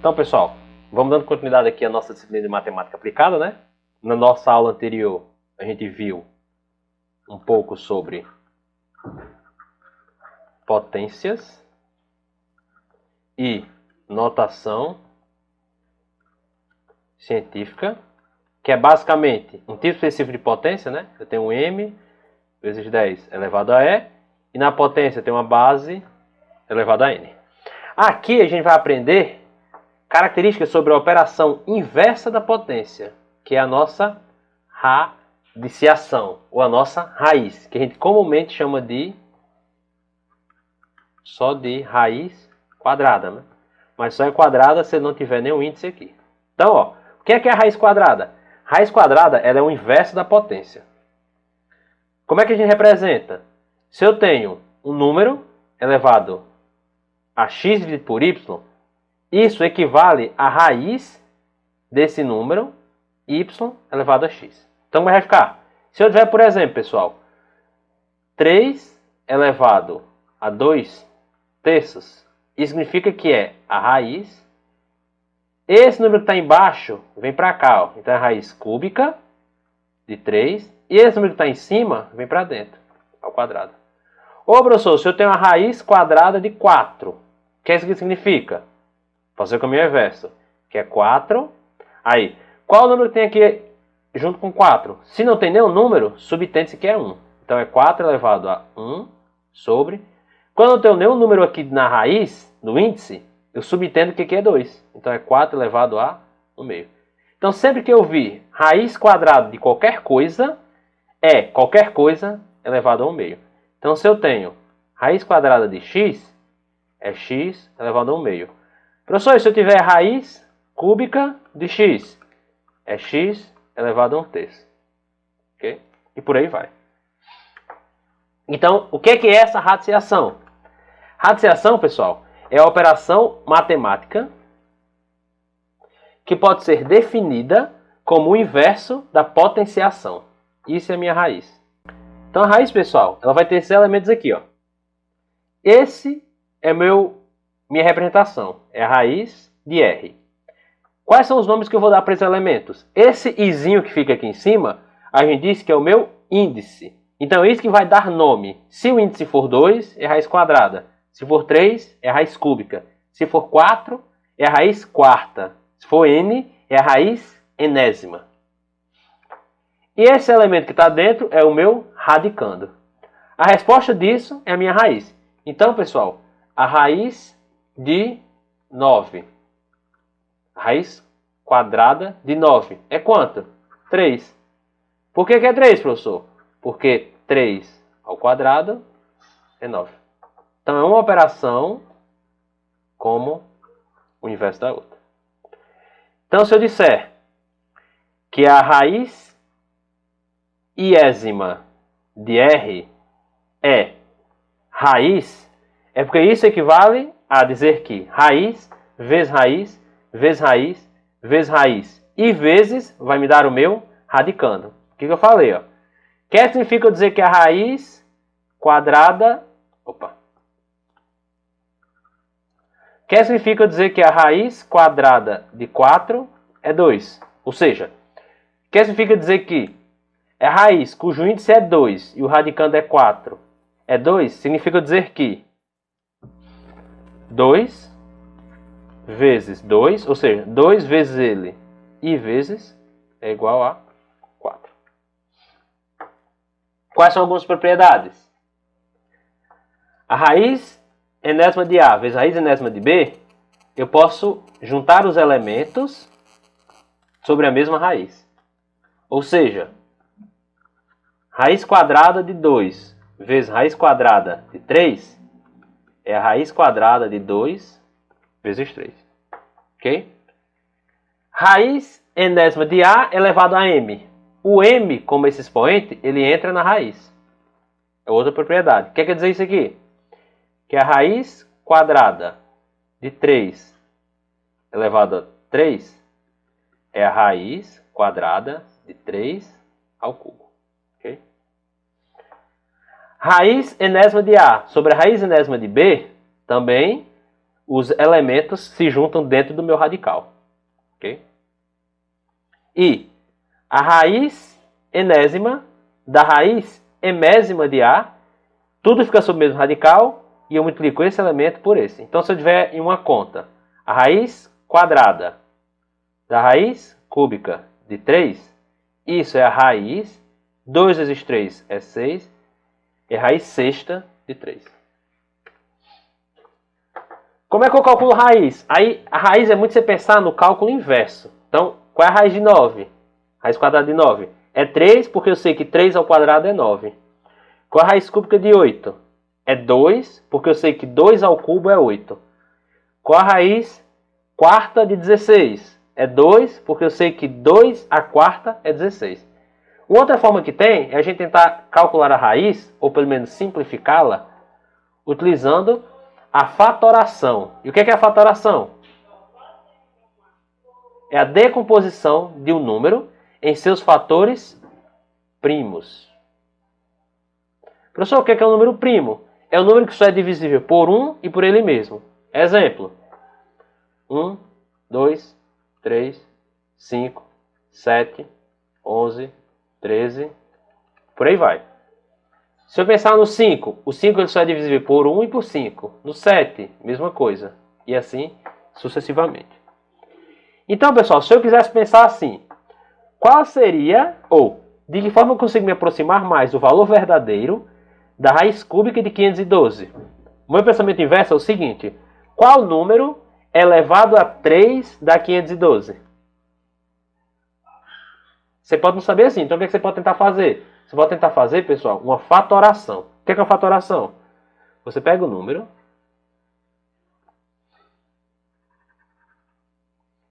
Então, pessoal, vamos dando continuidade aqui à nossa disciplina de matemática aplicada, né? Na nossa aula anterior, a gente viu um pouco sobre potências e notação científica, que é basicamente um tipo específico de potência, né? Eu tenho um m vezes 10 elevado a e, e na potência eu tenho uma base elevada a n. Aqui a gente vai aprender características sobre a operação inversa da potência, que é a nossa radiciação, ou a nossa raiz, que a gente comumente chama de só de raiz quadrada, né? Mas só é quadrada se não tiver nenhum índice aqui. Então, ó, o que é a raiz quadrada? Raiz quadrada ela é o inverso da potência. Como é que a gente representa? Se eu tenho um número elevado a x dividido por y, isso equivale à raiz desse número y elevado a x. Então, como vai ficar? Se eu tiver, por exemplo, pessoal, 3 elevado a 2 terços, isso significa que é a raiz. Esse número que está embaixo vem para cá, ó. Então é a raiz cúbica de 3. E esse número que está em cima vem para dentro, ao quadrado. Ô, professor, se eu tenho a raiz quadrada de 4, o que isso aqui significa? Fazer o caminho inverso, que é 4. Aí, qual o número que tem aqui junto com 4? Se não tem nenhum número, subtende-se que é 1. Então é 4 elevado a 1 sobre... Quando eu tenho nenhum número aqui na raiz, no índice, eu subtendo que aqui é 2. Então é 4 elevado a 1 meio. Então sempre que eu vir raiz quadrada de qualquer coisa, é qualquer coisa elevado a 1 meio. Então se eu tenho raiz quadrada de x, é x elevado a 1 meio. Professor, se eu tiver raiz cúbica de x, é x elevado a 1 terço. Ok? E por aí vai. Então, o que é essa radiciação? Radiciação, pessoal, é a operação matemática que pode ser definida como o inverso da potenciação. Isso é a minha raiz. Então, a raiz, pessoal, ela vai ter esses elementos aqui, ó. Esse é minha representação. É a raiz de R. Quais são os nomes que eu vou dar para esses elementos? Esse izinho que fica aqui em cima, a gente diz que é o meu índice. Então, é isso que vai dar nome. Se o índice for 2, é raiz quadrada. Se for 3, é a raiz cúbica. Se for 4, é a raiz quarta. Se for n, é a raiz enésima. E esse elemento que está dentro é o meu radicando. A resposta disso é a minha raiz. Então, pessoal, a raiz de 9. A raiz quadrada de 9 é quanto? 3. Por que é 3, professor? Porque 3 ao quadrado é 9. Então, é uma operação como o inverso da outra. Então, se eu disser que a raiz iésima de R é raiz, é porque isso equivale a dizer que raiz vezes raiz, vezes raiz, vezes raiz e vezes vai me dar o meu radicando. O que eu falei? Ó? Que significa dizer que a raiz quadrada... Que significa dizer que a raiz quadrada de 4 é 2. Ou seja, que significa dizer que a raiz cujo índice é 2 e o radicando é 4 é 2, significa dizer que 2 vezes 2, ou seja, 2 vezes ele e vezes é igual a 4. Quais são algumas propriedades? A raiz enésima de A vezes raiz enésima de B, eu posso juntar os elementos sobre a mesma raiz. Ou seja, raiz quadrada de 2 vezes raiz quadrada de 3 é a raiz quadrada de 2 vezes 3. Ok? Raiz enésima de A elevado a M. O M, como esse expoente, ele entra na raiz. É outra propriedade. O que quer dizer isso aqui? Que a raiz quadrada de 3 elevado a 3 é a raiz quadrada de 3 ao cubo. Okay? Raiz enésima de A sobre a raiz enésima de B também os elementos se juntam dentro do meu radical. Ok? E a raiz enésima da raiz emésima de A, tudo fica sob o mesmo radical, e eu multiplico esse elemento por esse. Então, se eu tiver em uma conta a raiz quadrada da raiz cúbica de 3, isso é a raiz, 2 vezes 3 é 6, é a raiz sexta de 3. Como é que eu calculo raiz? Aí, a raiz é muito você pensar no cálculo inverso. Então, qual é a raiz de 9? Raiz quadrada de 9. É 3, porque eu sei que 3 ao quadrado é 9. Qual é a raiz cúbica de 8? É 2, porque eu sei que 2 ao cubo é 8. Qual a raiz quarta de 16? É 2, porque eu sei que 2 a quarta é 16. Uma outra forma que tem é a gente tentar calcular a raiz, ou pelo menos simplificá-la, utilizando a fatoração. E o que é a fatoração? É a decomposição de um número em seus fatores primos. Professor, o que é um número primo? É um número que só é divisível por 1 e por ele mesmo. Exemplo: 1, 2, 3, 5, 7, 11, 13, por aí vai. Se eu pensar no 5, o 5 ele só é divisível por 1 e por 5. No 7, mesma coisa. E assim sucessivamente. Então, pessoal, se eu quisesse pensar assim, qual seria, ou de que forma eu consigo me aproximar mais do valor verdadeiro da raiz cúbica de 512? O meu pensamento inverso é o seguinte: qual número é elevado a 3 da 512? Você pode não saber assim, então o que você pode tentar fazer? Você pode tentar fazer, pessoal, uma fatoração. O que é uma fatoração? Você pega o número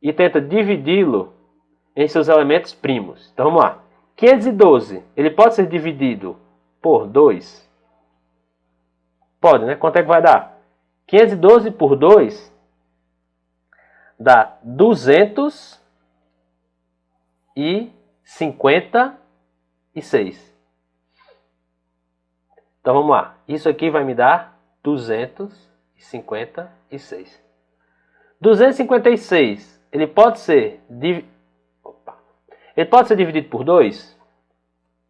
e tenta dividi-lo em seus elementos primos. Então vamos lá. 512, ele pode ser dividido por 2? Pode, né? Quanto é que vai dar? 512 por 2 dá 256. Então vamos lá. Isso aqui vai me dar 256. 256, ele pode ser dividido por 2?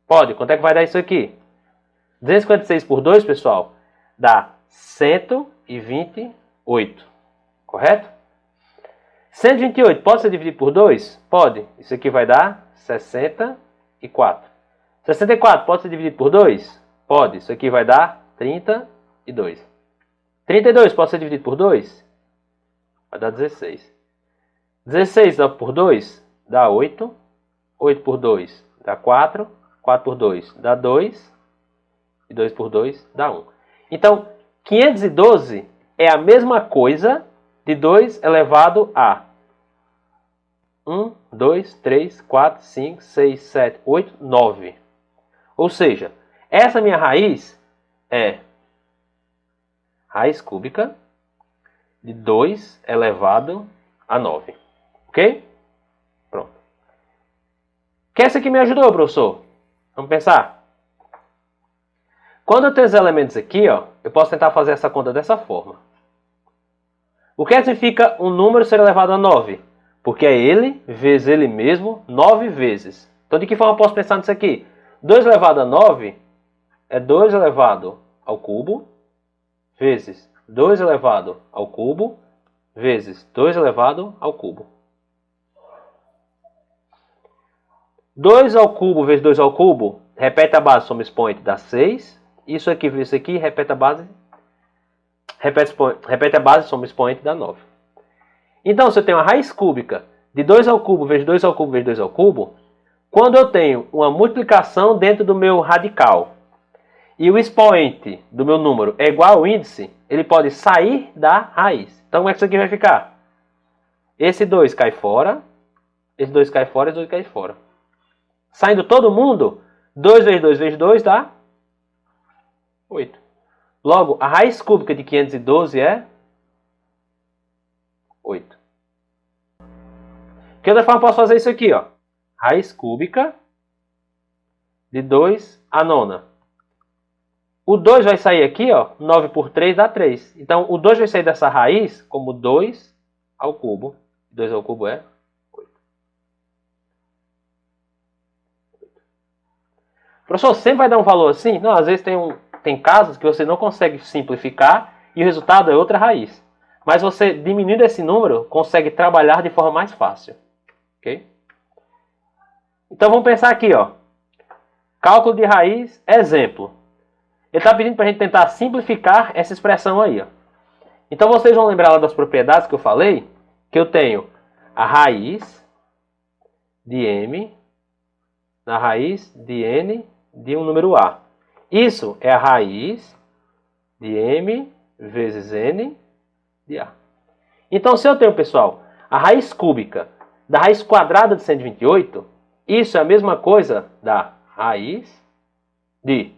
Pode. Quanto é que vai dar isso aqui? 256 por 2, pessoal, dá 128. Correto? 128 pode ser dividido por 2? Pode. Isso aqui vai dar 64. 64 pode ser dividido por 2? Pode. Isso aqui vai dar 32. 32 pode ser dividido por 2? Vai dar 16. 16 por 2 dá 8. 8 por 2 dá 4. 4 por 2 dá 2. E 2 por 2 dá 1. Então, 512 é a mesma coisa de 2 elevado a 1, 2, 3, 4, 5, 6, 7, 8, 9. Ou seja, essa minha raiz é raiz cúbica de 2 elevado a 9. Ok? Pronto. Que essa aqui me ajudou, professor? Vamos pensar? Quando eu tenho os elementos aqui, ó, eu posso tentar fazer essa conta dessa forma. O que significa um número ser elevado a 9? Porque é ele vezes ele mesmo 9 vezes. Então, de que forma eu posso pensar nisso aqui? 2 elevado a 9 é 2 elevado ao cubo vezes 2 elevado ao cubo vezes 2 elevado ao cubo. 2 ao cubo vezes 2 ao cubo, repete a base, soma expoente, dá 6. Isso aqui vezes isso aqui, repete a base, soma expoente, dá 9. Então, se eu tenho uma raiz cúbica de 2 ao cubo vezes 2 ao cubo vezes 2 ao cubo, quando eu tenho uma multiplicação dentro do meu radical e o expoente do meu número é igual ao índice, ele pode sair da raiz. Então, como é que isso aqui vai ficar? Esse 2 cai fora, esse 2 cai fora, esse 2 cai fora. Saindo todo mundo, 2 vezes 2 vezes 2 dá 8. Logo, a raiz cúbica de 512 é 8. Que outra forma eu posso fazer isso aqui, ó? Raiz cúbica de 2 à nona. O 2 vai sair aqui, ó, 9 por 3 dá 3. Então, o 2 vai sair dessa raiz como 2 ao cubo. 2 ao cubo é 8. Professor, sempre vai dar um valor assim? Não, às vezes tem casos que você não consegue simplificar e o resultado é outra raiz. Mas você, diminuindo esse número, consegue trabalhar de forma mais fácil. Ok? Então, vamos pensar aqui, ó. Cálculo de raiz, exemplo. Ele está pedindo para a gente tentar simplificar essa expressão aí, ó. Então, vocês vão lembrar lá das propriedades que eu falei, que eu tenho a raiz de m na raiz de n de um número a. Isso é a raiz de m vezes n de a. Então, se eu tenho, pessoal, a raiz cúbica da raiz quadrada de 128, isso é a mesma coisa da raiz de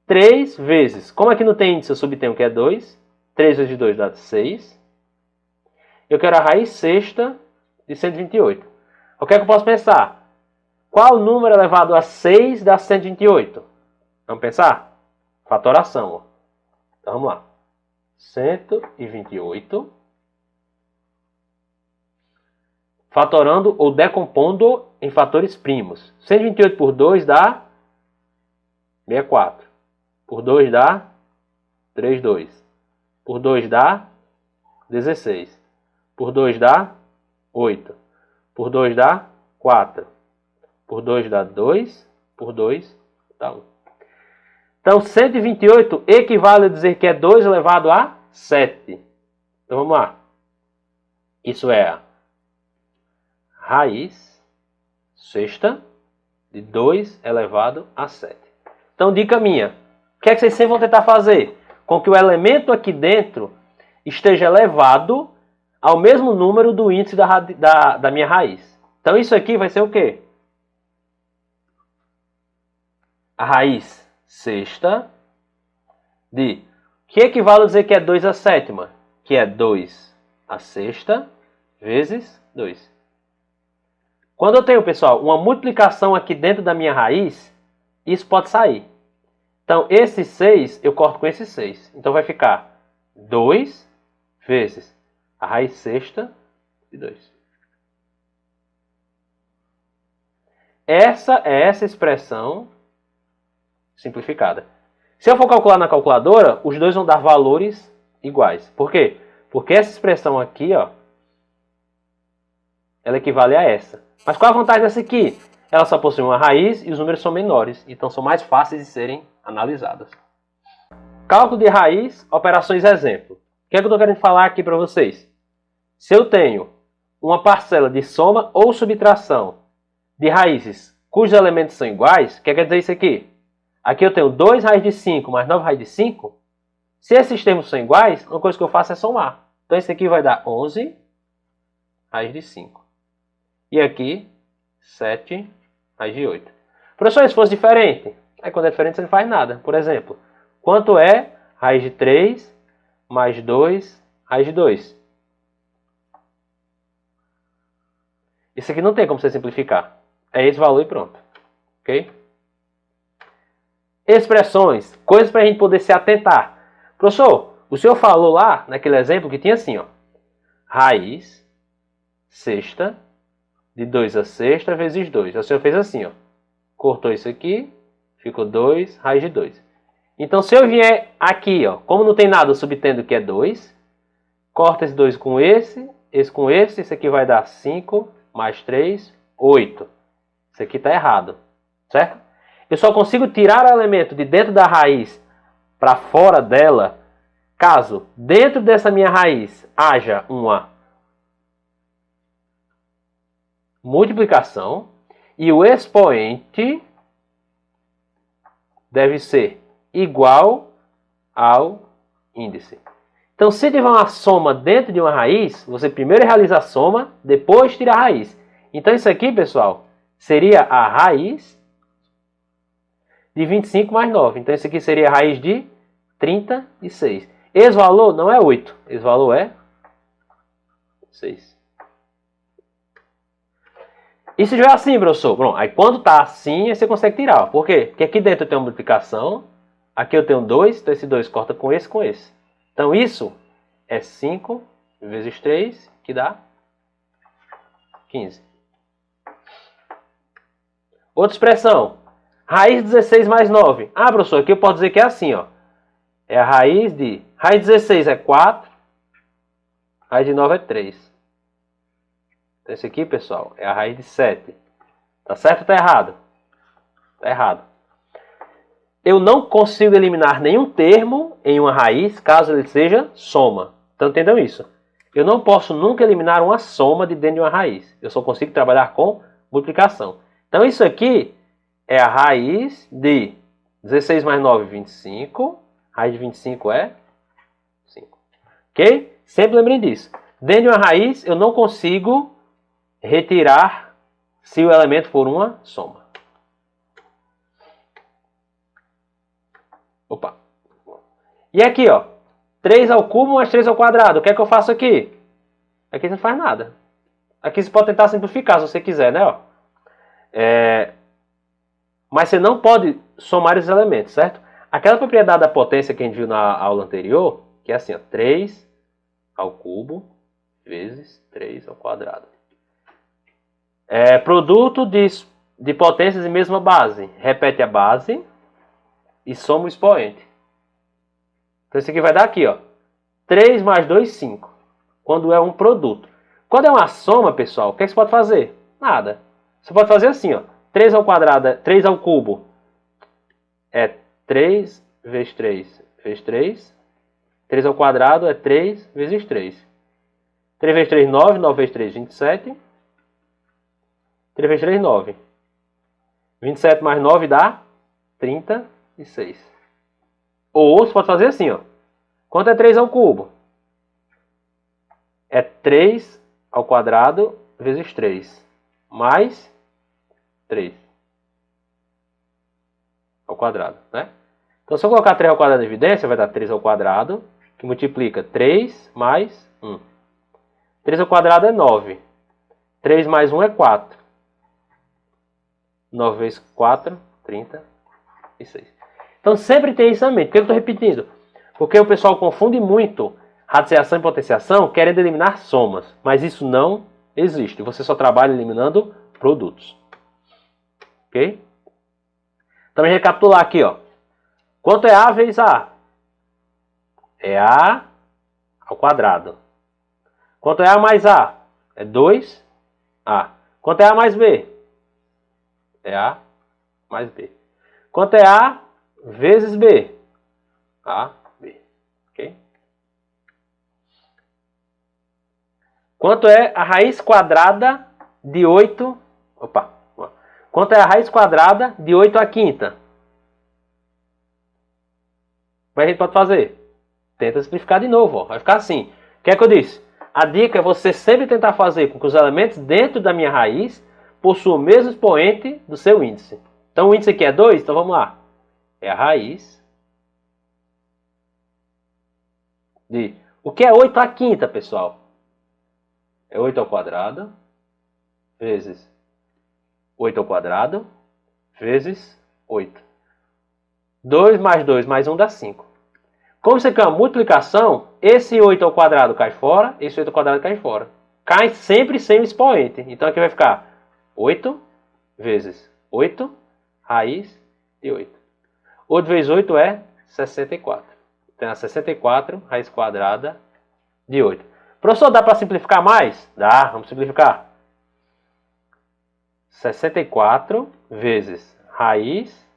3 vezes, como aqui não tem índice, eu subtenho que é 2, 3 vezes 2 dá 6. Eu quero a raiz sexta de 128. O que é que eu posso pensar? Qual número elevado a 6 dá 128? Vamos pensar? Fatoração. Ó. Então vamos lá. 128. Fatorando ou decompondo em fatores primos. 128 por 2 dá 64. Por 2 dá 32. Por 2 dá 16. Por 2 dá 8. Por 2 dá 4. Por 2 dá 2. Por 2 dá 1. Então, 128 equivale a dizer que é 2 elevado a 7. Então, vamos lá. Isso é a raiz sexta de 2 elevado a 7. Então, dica minha. O que é que vocês sempre vão tentar fazer? Com que o elemento aqui dentro esteja elevado ao mesmo número do índice da minha raiz. Então, isso aqui vai ser o quê? A raiz sexta de... que equivale a dizer que é 2 a sétima? Que é 2 a sexta vezes 2. Quando eu tenho, pessoal, uma multiplicação aqui dentro da minha raiz, isso pode sair. Então, esse 6 eu corto com esse 6. Então, vai ficar 2 vezes a raiz sexta de 2. Essa é essa expressão simplificada. Se eu for calcular na calculadora, os dois vão dar valores iguais. Por quê? Porque essa expressão aqui, ó, ela equivale a essa. Mas qual a vantagem dessa aqui? Ela só possui uma raiz e os números são menores, então são mais fáceis de serem analisadas. Cálculo de raiz, operações exemplo. O que é que eu estou querendo falar aqui para vocês? Se eu tenho uma parcela de soma ou subtração de raízes cujos elementos são iguais, o que quer dizer isso aqui? Aqui eu tenho 2 raiz de 5 mais 9 raiz de 5. Se esses termos são iguais, uma coisa que eu faço é somar. Então esse aqui vai dar 11 raiz de 5. E aqui, 7 raiz de 8. Professor, se fosse diferente? Aí quando é diferente você não faz nada. Por exemplo, quanto é raiz de 3 mais 2 raiz de 2? Isso aqui não tem como você simplificar. É esse valor e pronto. Ok? Expressões, coisas para a gente poder se atentar. Professor, o senhor falou lá, naquele exemplo, que tinha assim, ó. Raiz sexta de 2 a sexta vezes 2. O senhor fez assim, ó. Cortou isso aqui, ficou 2 raiz de 2. Então, se eu vier aqui, ó, como não tem nada, eu subtendo que é 2, corta esse 2 com esse com esse, isso aqui vai dar 5 mais 3, 8. Isso aqui está errado, certo? Eu só consigo tirar o elemento de dentro da raiz para fora dela, caso dentro dessa minha raiz haja uma multiplicação e o expoente deve ser igual ao índice. Então, se tiver uma soma dentro de uma raiz, você primeiro realiza a soma, depois tira a raiz. Então, isso aqui, pessoal, seria a raiz de 25 mais 9. Então, isso aqui seria a raiz de 36. Esse valor não é 8. Esse valor é 6. E se estiver assim, professor? Bom, aí quando está assim, você consegue tirar. Por quê? Porque aqui dentro tem uma multiplicação Aqui eu tenho 2, então esse 2 corta com esse, com esse. Então isso é 5 vezes 3, que dá 15. Outra expressão. Raiz de 16 mais 9. Ah, professor, aqui eu posso dizer que é assim, ó. É a raiz de... Raiz de 16 é 4. Raiz de 9 é 3. Então esse aqui, pessoal, é a raiz de 7. Tá certo ou tá errado? Tá errado. Eu não consigo eliminar nenhum termo em uma raiz, caso ele seja soma. Então entendam isso. Eu não posso nunca eliminar uma soma de dentro de uma raiz. Eu só consigo trabalhar com multiplicação. Então isso aqui é a raiz de 16 mais 9, 25. Raiz de 25 é 5. Ok? Sempre lembrem disso. Dentro de uma raiz eu não consigo retirar se o elemento for uma soma. Opa. E aqui, ó. 3 ao cubo mais 3 ao quadrado. O que é que eu faço aqui? Aqui você não faz nada. Aqui você pode tentar simplificar se você quiser, né? Ó. Mas você não pode somar os elementos, certo? Aquela propriedade da potência que a gente viu na aula anterior, que é assim, ó, 3 ao cubo vezes 3 ao quadrado. Produto de potências de mesma base. Repete a base e soma o expoente. Então isso aqui vai dar aqui, ó. 3 mais 2, 5. Quando é um produto. Quando é uma soma, pessoal, o que você pode fazer? Nada. Você pode fazer assim, ó. 3 ao quadrado, 3 ao cubo é 3 vezes 3 vezes 3. 3 ao quadrado é 3 vezes 3. 3 vezes 3, 9. 9 vezes 3, 27. 3 vezes 3, 9. 27 mais 9 dá 36. Ou você pode fazer assim, ó. Quanto é 3 ao cubo? É 3 ao quadrado vezes 3. Mais 3 ao quadrado, né? Então, se eu colocar 3 ao quadrado na evidência, vai dar 3 ao quadrado, que multiplica 3 mais 1. 3 ao quadrado é 9. 3 mais 1 é 4. 9 vezes 4, 36. Então, sempre tem isso em mente. Por que eu estou repetindo? Porque o pessoal confunde muito radiciação e potenciação querendo eliminar somas. Mas isso não existe. Você só trabalha eliminando produtos. Ok? Então, recapitular aqui, ó. Quanto é A vezes A? É A ao quadrado. Quanto é A mais A? É 2A. Quanto é A mais B? É A mais B. Quanto é A vezes B? A, B. Ok? Quanto é a raiz quadrada de 8... Opa. Quanto é a raiz quadrada de 8 à quinta? O que a gente pode fazer? Tenta simplificar de novo. Ó. Vai ficar assim. O que é que eu disse? A dica é você sempre tentar fazer com que os elementos dentro da minha raiz possuam o mesmo expoente do seu índice. Então o índice aqui é 2, então vamos lá. É a raiz de... O que é 8 à quinta, pessoal? É 8 ao quadrado vezes 8 ao quadrado vezes 8. 2 mais 2 mais 1 dá 5. Como isso aqui é uma multiplicação, esse 8 ao quadrado cai fora, esse 8 ao quadrado cai fora. Cai sempre sem o expoente. Então aqui vai ficar 8 vezes 8, raiz de 8. 8 vezes 8 é 64. Então é 64, raiz quadrada de 8. Professor, dá para simplificar mais? Dá, vamos simplificar. 64 vezes raiz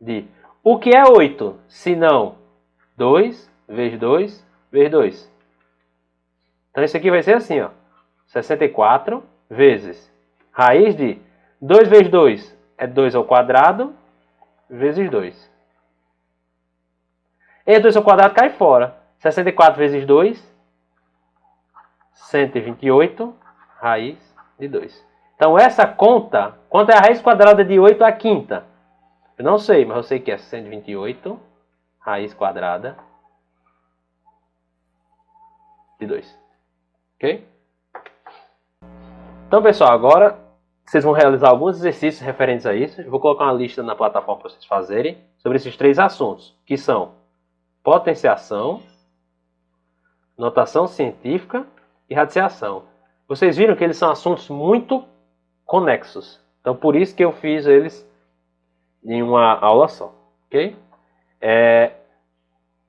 de... O que é 8? Se não 2 vezes 2 vezes 2. Então isso aqui vai ser assim, ó. 64 vezes raiz de 2 vezes 2 é 2 ao quadrado vezes 2. Esse 2 ao quadrado cai fora. 64 vezes 2, 128, raiz de 2. Então essa conta, quanto é a raiz quadrada de 8 à quinta? Eu não sei, mas eu sei que é 128, raiz quadrada de 2. Ok? Então, pessoal, agora vocês vão realizar alguns exercícios referentes a isso. Eu vou colocar uma lista na plataforma para vocês fazerem. sobre esses 3 assuntos, que são potenciação, notação científica e radiciação. Vocês viram que eles são assuntos muito conexos. Então, por isso que eu fiz eles em uma aula só. Ok?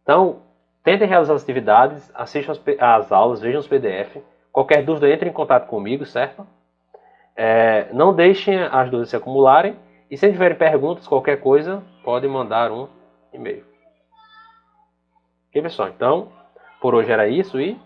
Então, tentem realizar as atividades, assistam as aulas, vejam os PDF. Qualquer dúvida, entre em contato comigo, certo? Não deixem as dúvidas se acumularem. E se tiverem perguntas, qualquer coisa, pode mandar um e-mail. Ok, pessoal? Então, por hoje era isso e